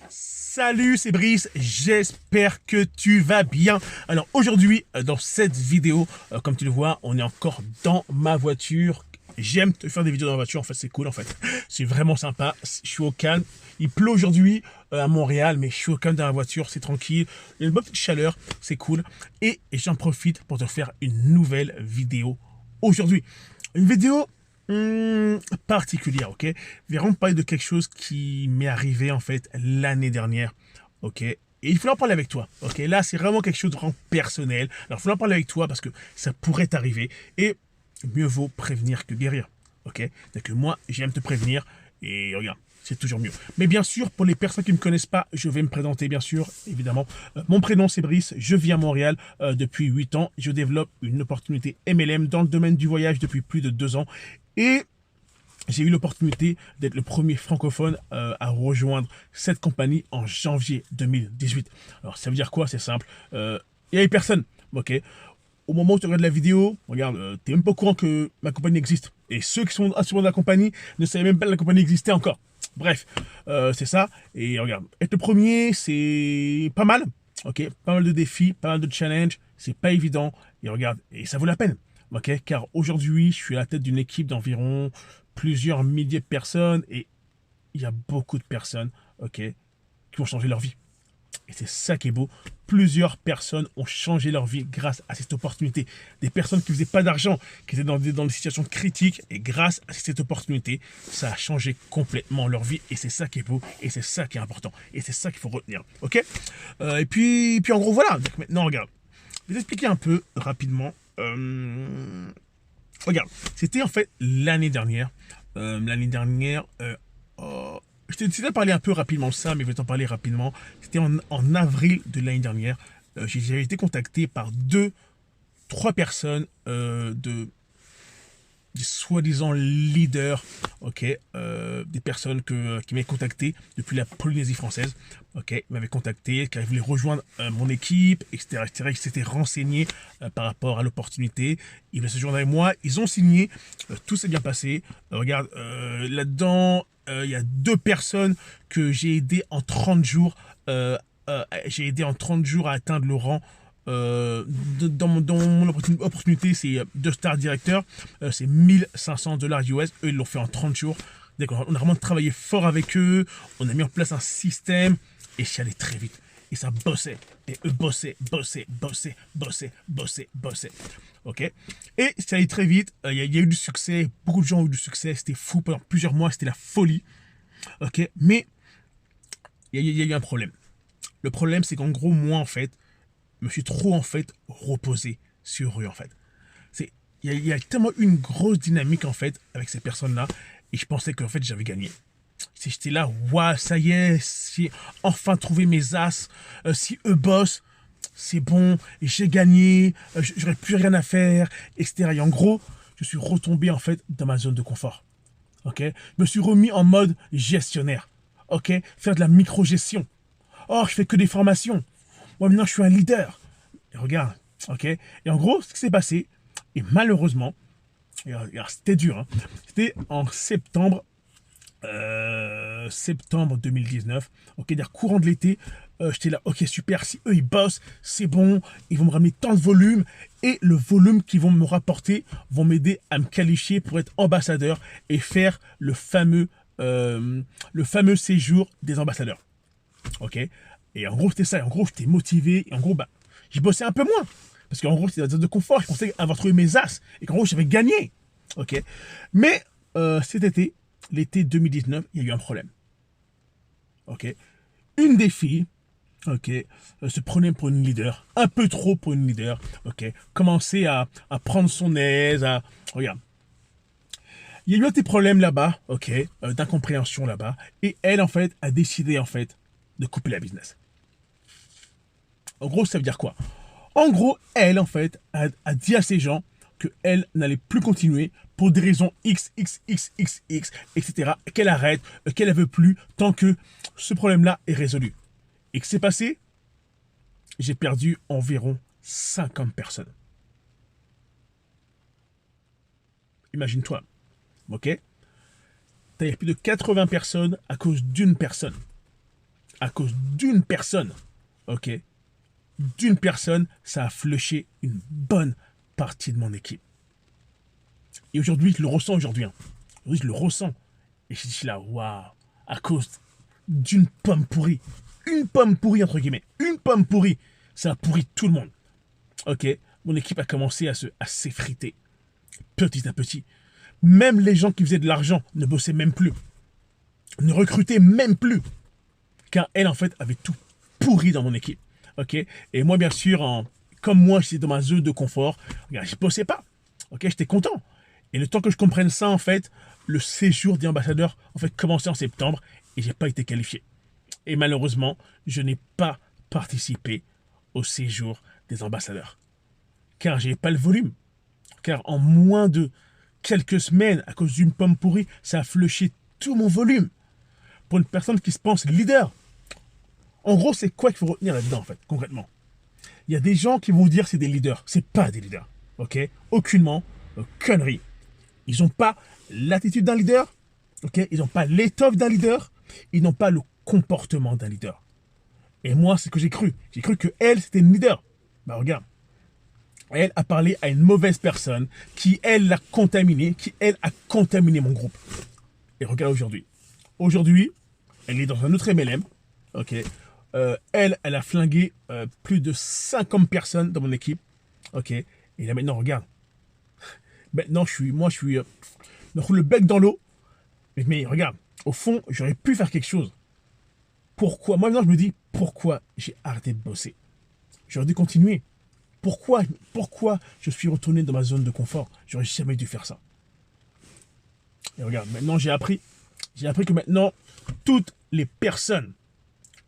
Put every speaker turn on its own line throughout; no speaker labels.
Salut, c'est Brice, j'espère que tu vas bien. Alors aujourd'hui, dans cette vidéo, comme tu le vois, on est encore dans ma voiture. J'aime te faire des vidéos dans la voiture, en fait c'est cool en fait. C'est vraiment sympa, je suis au calme. Il pleut aujourd'hui à Montréal, mais je suis au calme dans la voiture, c'est tranquille. Il y a une bonne petite chaleur, c'est cool. Et j'en profite pour te faire une nouvelle vidéo aujourd'hui. Une vidéo particulière, ok. Je vais vraiment parler de quelque chose qui m'est arrivé en fait l'année dernière, ok. Et il faut en parler avec toi, ok. Là, c'est vraiment quelque chose de vraiment personnel. Alors, il faut en parler avec toi parce que ça pourrait t'arriver. Et mieux vaut prévenir que guérir, ok. C'est que moi, j'aime te prévenir et regarde, c'est toujours mieux. Mais bien sûr, pour les personnes qui ne me connaissent pas, je vais me présenter, bien sûr, évidemment. Mon prénom, c'est Brice. Je vis à Montréal depuis 8 ans. Je développe une opportunité MLM dans le domaine du voyage depuis plus de 2 ans. Et j'ai eu l'opportunité d'être le premier francophone à rejoindre cette compagnie en janvier 2018. Alors, ça veut dire quoi? C'est simple. Il n'y avait personne, ok. Au moment où tu regardes la vidéo, regarde, tu n'es même pas au courant que ma compagnie existe. Et ceux qui sont assurés de la compagnie ne savaient même pas que la compagnie existait encore. Bref, c'est ça. Et regarde, être le premier, c'est pas mal. Ok, pas mal de défis, pas mal de challenges. C'est pas évident. Et regarde, et ça vaut la peine. Ok, car aujourd'hui, je suis à la tête d'une équipe d'environ plusieurs milliers de personnes et il y a beaucoup de personnes, ok, qui ont changé leur vie. Et c'est ça qui est beau. Plusieurs personnes ont changé leur vie grâce à cette opportunité. Des personnes qui ne faisaient pas d'argent, qui étaient dans des situations critiques. Et grâce à cette opportunité, ça a changé complètement leur vie. Et c'est ça qui est beau. Et c'est ça qui est important. Et c'est ça qu'il faut retenir. Ok. Et puis en gros, voilà. Donc maintenant, regarde. Je vais t'expliquer un peu rapidement. Regarde. C'était en fait l'année dernière. Oh, je t'ai déjà parlé un peu rapidement de ça, mais je vais t'en parler rapidement. C'était en avril de l'année dernière. J'ai été contacté par trois personnes des soi-disant leaders, ok, des personnes qui m'avaient contacté depuis la Polynésie française, ok, ils m'avaient contacté, qui voulaient rejoindre mon équipe, etc., etc., ils s'étaient renseignés par rapport à l'opportunité, ils voulaient se joindre avec moi, ils ont signé, tout s'est bien passé. Regarde, là-dedans, il y a deux personnes que j'ai aidé en 30 jours, j'ai aidé en 30 jours à atteindre le rang dans mon opportunité, c'est deux stars directeurs, c'est 1500 $ US. Eux, ils l'ont fait en 30 jours. D'accord, on a vraiment travaillé fort avec eux, on a mis en place un système et ça allait très vite. Et ça bossait. Et eux bossaient. Ok. Et ça allait très vite, il y a eu du succès, beaucoup de gens ont eu du succès, c'était fou pendant plusieurs mois, c'était la folie. Ok. Mais il y a eu un problème. Le problème, c'est qu'en gros, moi, en fait, je me suis trop en fait reposé sur eux en fait. C'est il y a tellement une grosse dynamique en fait avec ces personnes-là et je pensais qu'en fait j'avais gagné. Si j'étais là, waouh, ça y est, si enfin trouvé mes as, si eux bossent, c'est bon, j'ai gagné, j'aurais plus rien à faire, etc. Et en gros, je suis retombé en fait dans ma zone de confort. Ok, je me suis remis en mode gestionnaire. Ok, faire de la micro-gestion. Oh, je fais que des formations. Moi maintenant je suis un leader. Et regarde, ok. Et en gros, ce qui s'est passé, et malheureusement, c'était dur, hein, c'était en septembre 2019, ok, d'ailleurs courant de l'été, j'étais là, ok super, si eux ils bossent, c'est bon, ils vont me ramener tant de volume, et le volume qu'ils vont me rapporter vont m'aider à me qualifier pour être ambassadeur et faire le fameux séjour des ambassadeurs, ok. Et en gros, c'était ça. Et en gros, j'étais motivé. Et en gros, bah, j'ai bossé un peu moins. Parce qu'en gros, c'était dans la zone de confort. Je pensais avoir trouvé mes as. Et qu'en gros, j'avais gagné. Ok. Mais cet été, l'été 2019, il y a eu un problème. Ok. Une des filles, ok, se prenait pour une leader. Un peu trop pour une leader. Ok. Commençait à prendre son aise. Regarde. Il y a eu des problèmes là-bas. Ok. D'incompréhension là-bas. Et elle, en fait, a décidé, en fait, de couper la business. En gros, ça veut dire quoi? En gros, elle, en fait, a dit à ces gens qu'elle n'allait plus continuer pour des raisons X, X, X, X, X, etc. Qu'elle arrête, qu'elle ne veut plus, tant que ce problème-là est résolu. Et que c'est passé? J'ai perdu environ 50 personnes. Imagine-toi, ok? T'as plus de 80 personnes à cause d'une personne. à cause d'une personne, ok, d'une personne, ça a flushé une bonne partie de mon équipe. Et aujourd'hui, je le ressens aujourd'hui. Hein. Aujourd'hui, je le ressens. Et je dis là, waouh, à cause d'une pomme pourrie. Une pomme pourrie, entre guillemets. Une pomme pourrie. Ça a pourri tout le monde. Ok, mon équipe a commencé à s'effriter. Petit à petit. Même les gens qui faisaient de l'argent ne bossaient même plus. Ne recrutaient même plus. Car elle, en fait, avait tout pourri dans mon équipe. Ok, et moi, bien sûr, comme moi, j'étais dans ma zone de confort, je ne bossais pas. Ok, j'étais content. Et le temps que je comprenne ça, en fait, le séjour des ambassadeurs, en fait, commençait en septembre et j'ai pas été qualifié. Et malheureusement, je n'ai pas participé au séjour des ambassadeurs. Car j'ai pas le volume. Car en moins de quelques semaines, à cause d'une pomme pourrie, ça a flushé tout mon volume. Pour une personne qui se pense leader. En gros, c'est quoi qu'il faut retenir là-dedans, en fait, concrètement? Il y a des gens qui vont vous dire que c'est des leaders. C'est pas des leaders. Ok? Aucunement. Connerie. Ils n'ont pas l'attitude d'un leader. Ok? Ils n'ont pas l'étoffe d'un leader. Ils n'ont pas le comportement d'un leader. Et moi, c'est ce que j'ai cru. J'ai cru que elle, c'était une leader. Bah regarde. Elle a parlé à une mauvaise personne qui, elle, l'a contaminée, qui, elle, a contaminé mon groupe. Et regarde aujourd'hui. Aujourd'hui, elle est dans un autre MLM. Ok. Elle a flingué plus de 50 personnes dans mon équipe. Ok. Et là maintenant, regarde. Maintenant, je suis me roule le bec dans l'eau. Mais regarde, au fond, j'aurais pu faire quelque chose. Pourquoi? Moi, maintenant, je me dis, pourquoi j'ai arrêté de bosser? J'aurais dû continuer. Pourquoi je suis retourné dans ma zone de confort? J'aurais jamais dû faire ça. Et regarde, maintenant, j'ai appris que maintenant, toutes les personnes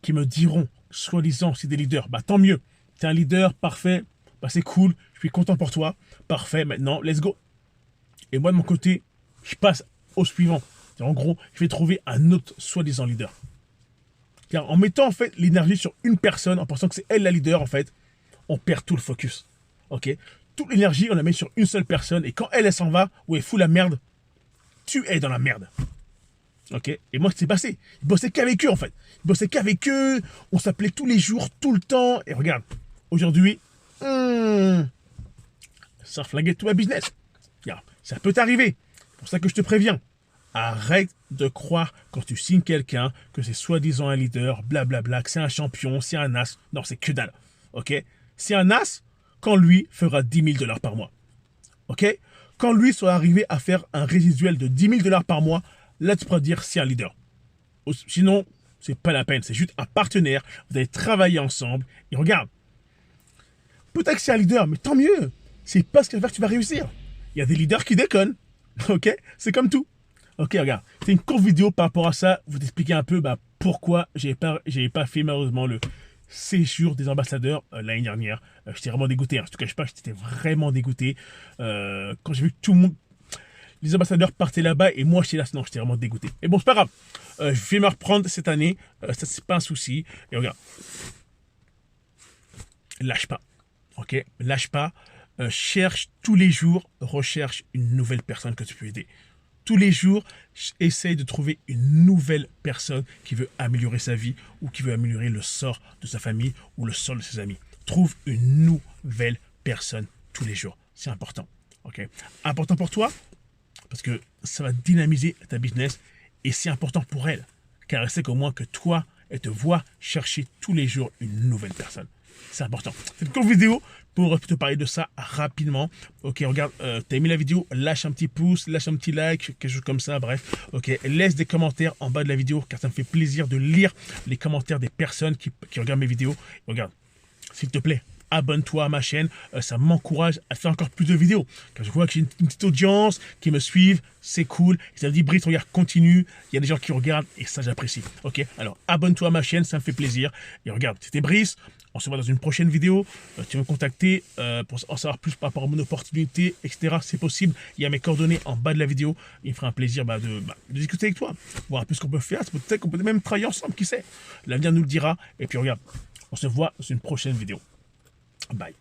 qui me diront, soi-disant, c'est des leaders, bah tant mieux. T'es un leader, parfait, bah c'est cool, je suis content pour toi, parfait, maintenant, let's go. Et moi, de mon côté, je passe au suivant. En gros, je vais trouver un autre soi-disant leader. Car en mettant en fait l'énergie sur une personne, en pensant que c'est elle la leader, en fait, on perd tout le focus. Ok? Toute l'énergie, on la met sur une seule personne, et quand elle s'en va, ou elle fout la merde, tu es dans la merde. Ok? Et moi, ce qui s'est passé, je bossais qu'avec eux, en fait. Je bossais qu'avec eux, on s'appelait tous les jours, tout le temps, et regarde, aujourd'hui, ça a flingué tout ma business. Regarde, ça peut t'arriver. C'est pour ça que je te préviens. Arrête de croire quand tu signes quelqu'un que c'est soi-disant un leader, blablabla, que c'est un champion, c'est un as. Non, c'est que dalle. Ok? C'est un as quand lui fera 10 000 $ par mois. Ok? Quand lui sera arrivé à faire un résiduel de 10 000 $ par mois, là tu pourras dire c'est un leader. Sinon, c'est pas la peine. C'est juste un partenaire. Vous allez travailler ensemble. Et regarde. Peut-être que c'est un leader, mais tant mieux. C'est pas ce qui va faire que tu vas réussir. Il y a des leaders qui déconnent. Ok? C'est comme tout. Ok, regarde, c'est une courte vidéo par rapport à ça, vous expliquer un peu pourquoi j'ai pas fait malheureusement le séjour des ambassadeurs l'année dernière. J'étais vraiment dégoûté, hein. Je te cache pas, j'étais vraiment dégoûté. Quand j'ai vu que tout le monde, les ambassadeurs partaient là-bas et moi j'étais là, non, j'étais vraiment dégoûté. Et bon, c'est pas grave, je vais me reprendre cette année, ça c'est pas un souci. Et regarde, lâche pas, ok, lâche pas, cherche tous les jours, recherche une nouvelle personne que tu peux aider. Tous les jours, essaye de trouver une nouvelle personne qui veut améliorer sa vie ou qui veut améliorer le sort de sa famille ou le sort de ses amis. Trouve une nouvelle personne tous les jours. C'est important. Okay? Important pour toi parce que ça va dynamiser ta business et c'est important pour elle car elle sait qu'au moins que toi, elle te voit chercher tous les jours une nouvelle personne. C'est important. C'est une courte vidéo pour te parler de ça rapidement. Ok, regarde, t'as aimé la vidéo, lâche un petit pouce, lâche un petit like, quelque chose comme ça, bref. Ok, laisse des commentaires en bas de la vidéo car ça me fait plaisir de lire les commentaires des personnes qui regardent mes vidéos. Regarde, s'il te plaît, abonne-toi à ma chaîne, ça m'encourage à faire encore plus de vidéos. Car je vois que j'ai une petite audience qui me suivent, c'est cool. Et ça me dit, Brice, regarde, continue. Il y a des gens qui regardent et ça, j'apprécie. Ok, alors abonne-toi à ma chaîne, ça me fait plaisir. Et regarde, c'était Brice. On se voit dans une prochaine vidéo. Tu veux me contacter pour en savoir plus par rapport à mon opportunité, etc. C'est possible. Il y a mes coordonnées en bas de la vidéo. Il me fera un plaisir de discuter avec toi, voir un peu ce qu'on peut faire. Peut-être qu'on peut même travailler ensemble, qui sait. L'avenir nous le dira. Et puis regarde, on se voit dans une prochaine vidéo. Bye.